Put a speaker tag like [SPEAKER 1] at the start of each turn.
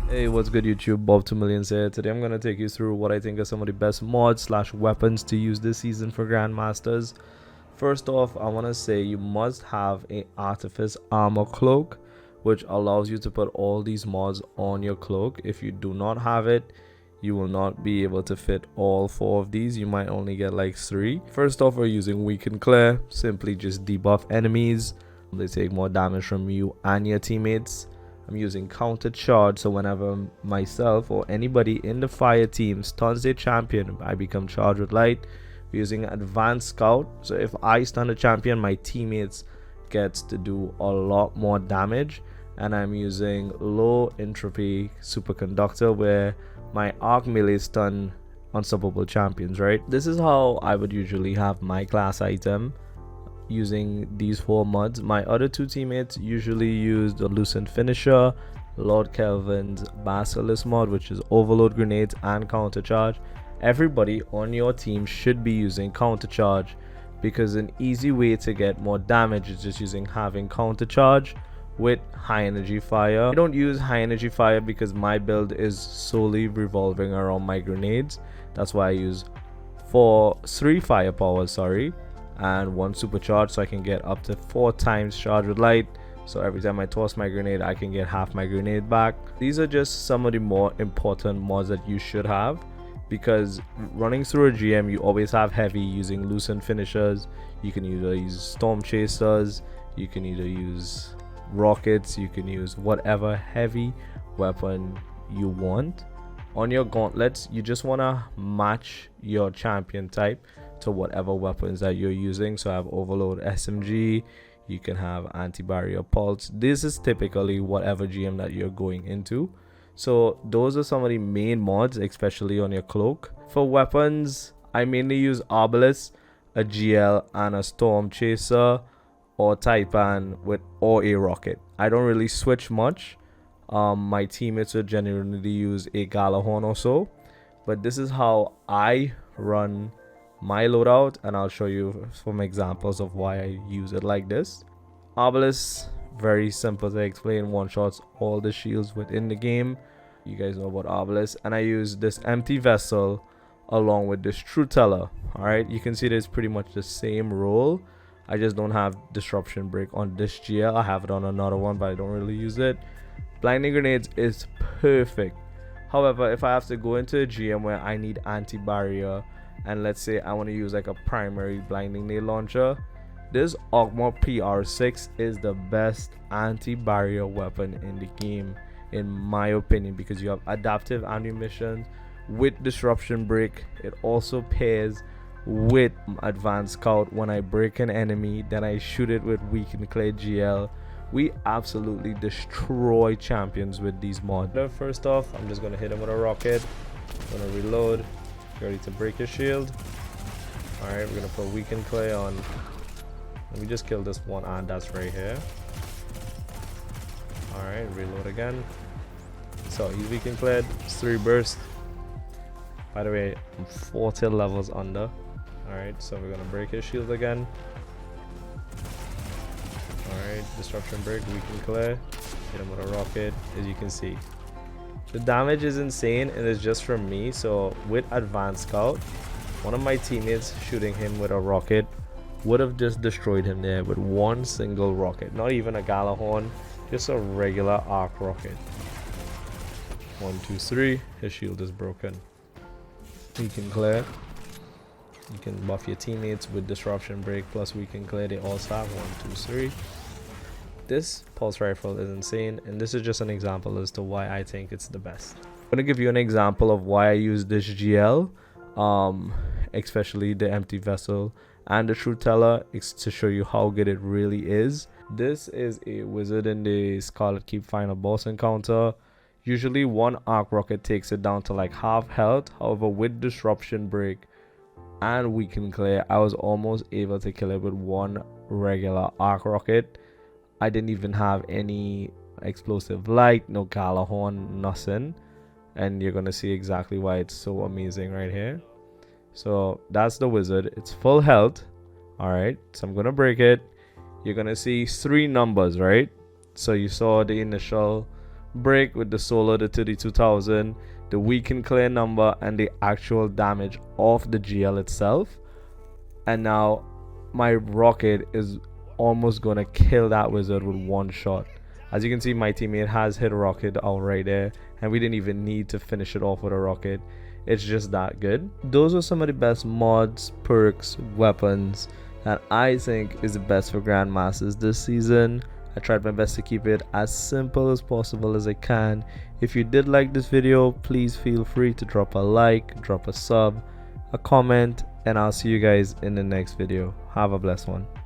[SPEAKER 1] Hey, what's good YouTube? Bob 2 Millions here. Today I'm going to take you through what I think are some of the best mods slash weapons to use this season for Grandmasters. First off, I want to say you must have an Artifice Armor Cloak, which allows you to put all these mods on your cloak. If you do not have it, you will not be able to fit all 4 of these. You might only get like 3. First off, we're using Weaken Clear. Simply just debuff enemies. They take more damage from you and your teammates. I'm using Counter Charge, so whenever myself or anybody in the fire team stuns their champion, I become charged with light. We're using Advanced Scout, so if I stun a champion, my teammates gets to do a lot more damage. And I'm using Low Entropy Superconductor, where my arc melee stun unstoppable champions, right? This is how I would usually have my class item using these 4 mods. My other 2 teammates usually use the Lucent Finisher, Lord Kelvin's Basilisk mod, which is Overload Grenades and Counter Charge. Everybody on your team should be using Counter Charge, because an easy way to get more damage is just having Counter Charge with High Energy Fire. I don't use High Energy Fire because my build is solely revolving around my grenades. That's why I use 3 firepower, and 1 supercharge, so I can get up to 4 times charge with light. So every time I toss my grenade, I can get half my grenade back. These are just some of the more important mods that you should have, because running through a GM, you always have heavy using Lucent Finishers. You can either use Storm Chasers, you can either use rockets, you can use whatever heavy weapon you want. On your gauntlets, you just want to match your champion type to whatever weapons that you're using. So I have Overload SMG, you can have Anti-Barrier Pulse. This is typically whatever GM that you're going into. So those are some of the main mods, especially on your cloak. For weapons, I mainly use Obelisk, a GL, and a Storm Chaser or Taipan or a rocket. I don't really switch much. My teammates would generally use a Galahorn or so, but this is how I run my loadout, and I'll show you some examples of why I use it like this. Obelisk, very simple to explain, one-shots all the shields within the game. You guys know about Obelisk. And I use this empty vessel along with this Truth Teller. Alright, you can see there's pretty much the same role. I just don't have Disruption Break on this GL. I have it on another one, but I don't really use it. Blinding Grenades is perfect. However, if I have to go into a GM where I need anti-barrier, and let's say I want to use like a primary blinding nail launcher, this Ogma PR6 is the best anti-barrier weapon in the game, in my opinion, because you have adaptive ammunition with Disruption Break. It also pairs with Advanced Scout. When I break an enemy, then I shoot it with Weaken Clear GL. We absolutely destroy champions with these mods. First off, I'm just gonna hit him with a rocket. I'm gonna reload. Ready to break his shield. Alright, we're gonna put Weaken Clay on. Let me just kill this one, and that's right here. Alright, reload again. So he's Weaken Clayed. It's 3 bursts. By the way, I'm 40 levels under. Alright, so we're gonna break his shield again. Alright, Disruption Break, Weaken Clay. Hit him with a rocket, as you can see. The damage is insane, and it's just from me. So with Advanced Scout, one of my teammates shooting him with a rocket would have just destroyed him there with 1 single rocket. Not even a Galahorn, just a regular arc rocket. 1, 2, 3. His shield is broken. Weaken Clear. You can buff your teammates with Disruption Break plus Weaken Clear. They also have 1, 2, 3. This pulse rifle is insane, and this is just an example as to why I think it's the best. I'm gonna give you an example of why I use this GL, especially the empty vessel and the Truth Teller, to show you how good it really is. This is a wizard in the Scarlet Keep final boss encounter. Usually 1 arc rocket takes it down to like half health. However, with Disruption Break and Weaken Clear, I was almost able to kill it with 1 regular arc rocket. I didn't even have any explosive light, no Galahorn, nothing. And you're gonna see exactly why it's so amazing right here. So that's the wizard. It's full health. Alright, so I'm gonna break it. You're gonna see 3 numbers, right? So you saw the initial break with the solo, the 32,000, the weaken clear number, and the actual damage of the GL itself. And now my rocket is almost gonna kill that wizard with one shot. As you can see, my teammate has hit a rocket out right there, and we didn't even need to finish it off with a rocket. It's just that good. Those are some of the best mods, perks, weapons that I think is the best for Grandmasters this season. I tried my best to keep it as simple as possible as I can. If you did like this video, please feel free to drop a like, drop a sub, a comment, and I'll see you guys in the next video. Have a blessed one.